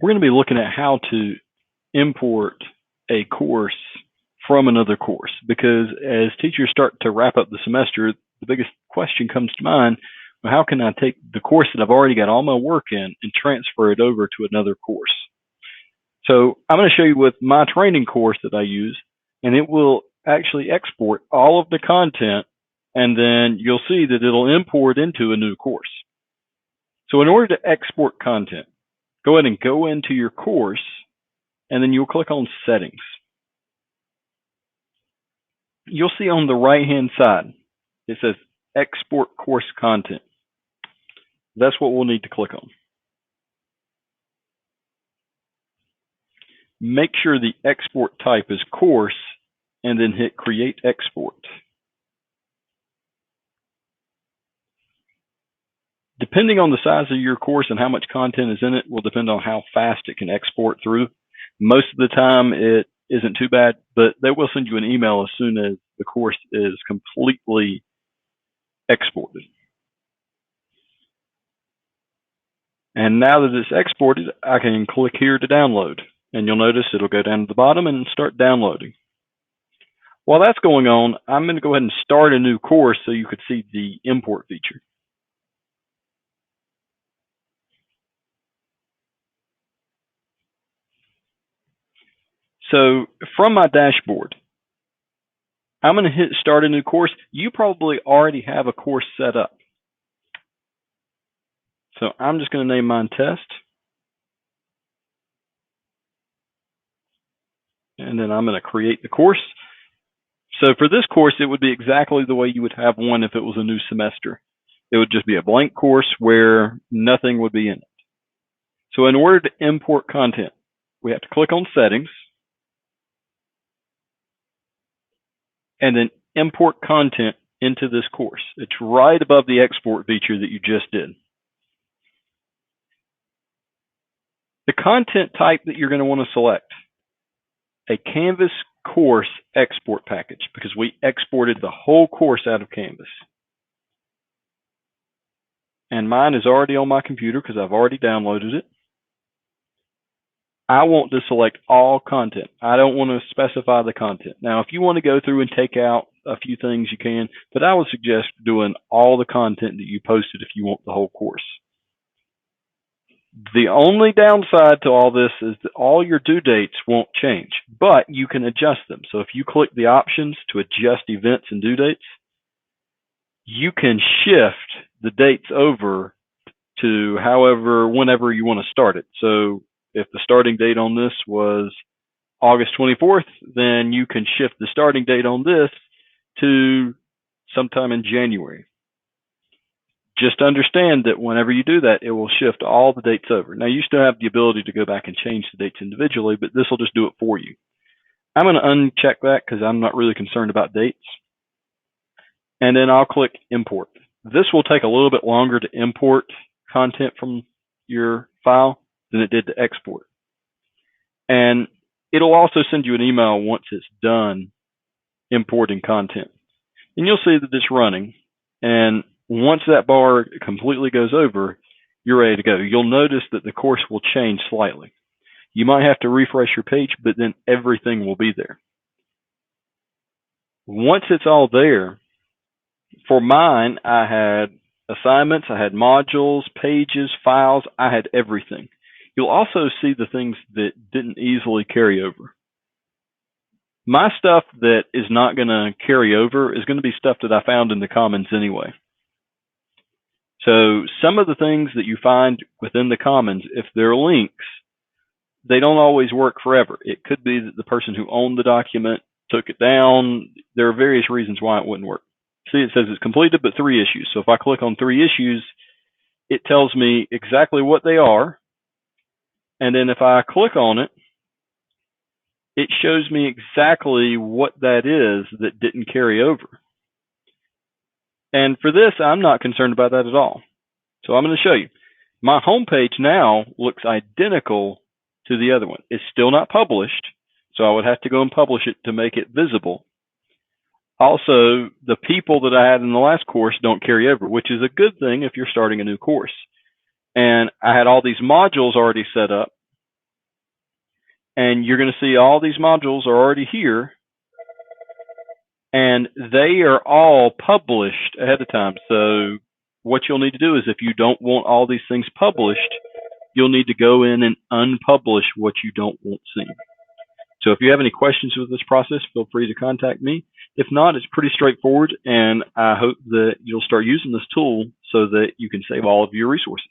we're going to be looking at how to import a course from another course, because as teachers start to wrap up the semester, the biggest question comes to mind: well, how can I take the course that I've already got all my work in and transfer it over to another course? So I'm going to show you with my training course that I use, and it will actually export all of the content, and then you'll see that it'll import into a new course. So in order to export content, go ahead and go into your course, and then you'll click on Settings. You'll see on the right-hand side, it says Export Course Content. That's what we'll need to click on. Make sure the export type is course, and then hit Create Export. Depending on the size of your course and how much content is in it will depend on how fast it can export through. Most of the time it isn't too bad, but they will send you an email as soon as the course is completely exported. And now that it's exported, I can click here to download, and you'll notice it'll go down to the bottom and start downloading. While that's going on, I'm going to go ahead and start a new course so you could see the import feature. So from my dashboard, I'm going to hit Start a New Course. You probably already have a course set up. So I'm just going to name mine Test. And then I'm going to create the course. So for this course, it would be exactly the way you would have one if it was a new semester. It would just be a blank course where nothing would be in it. So in order to import content, we have to click on Settings, and then import content into this course. It's right above the export feature that you just did. The content type that you're going to want to select, a Canvas course export package, because we exported the whole course out of Canvas. And mine is already on my computer because I've already downloaded it. I want to select all content. I don't want to specify the content. Now, if you want to go through and take out a few things, you can, but I would suggest doing all the content that you posted if you want the whole course. The only downside to all this is that all your due dates won't change, but you can adjust them. So if you click the options to adjust events and due dates, you can shift the dates over to whenever you want to start it. So if the starting date on this was August 24th, then you can shift the starting date on this to sometime in January. Just understand that whenever you do that, it will shift all the dates over. Now, you still have the ability to go back and change the dates individually, but this will just do it for you. I'm going to uncheck that because I'm not really concerned about dates. And then I'll click Import. This will take a little bit longer to import content from your file than it did to export. And it'll also send you an email once it's done importing content. And you'll see that it's running. And once that bar completely goes over, you're ready to go. You'll notice that the course will change slightly. You might have to refresh your page, but then everything will be there. Once it's all there, for mine, I had assignments, I had modules, pages, files, I had everything. You'll also see the things that didn't easily carry over. My stuff that is not going to carry over is going to be stuff that I found in the Commons anyway. So some of the things that you find within the Commons, if they're links, they don't always work forever. It could be that the person who owned the document took it down. There are various reasons why it wouldn't work. See, it says it's completed, but 3 issues. So if I click on 3 issues, it tells me exactly what they are. And then if I click on it, it shows me exactly what that is that didn't carry over. And for this, I'm not concerned about that at all. So I'm going to show you. My homepage now looks identical to the other one. It's still not published, so I would have to go and publish it to make it visible. Also, the people that I had in the last course don't carry over, which is a good thing if you're starting a new course. And I had all these modules already set up, and you're going to see all these modules are already here, and they are all published ahead of time. So what you'll need to do is, if you don't want all these things published, you'll need to go in and unpublish what you don't want seen. So if you have any questions with this process, feel free to contact me. If not, it's pretty straightforward, and I hope that you'll start using this tool so that you can save all of your resources.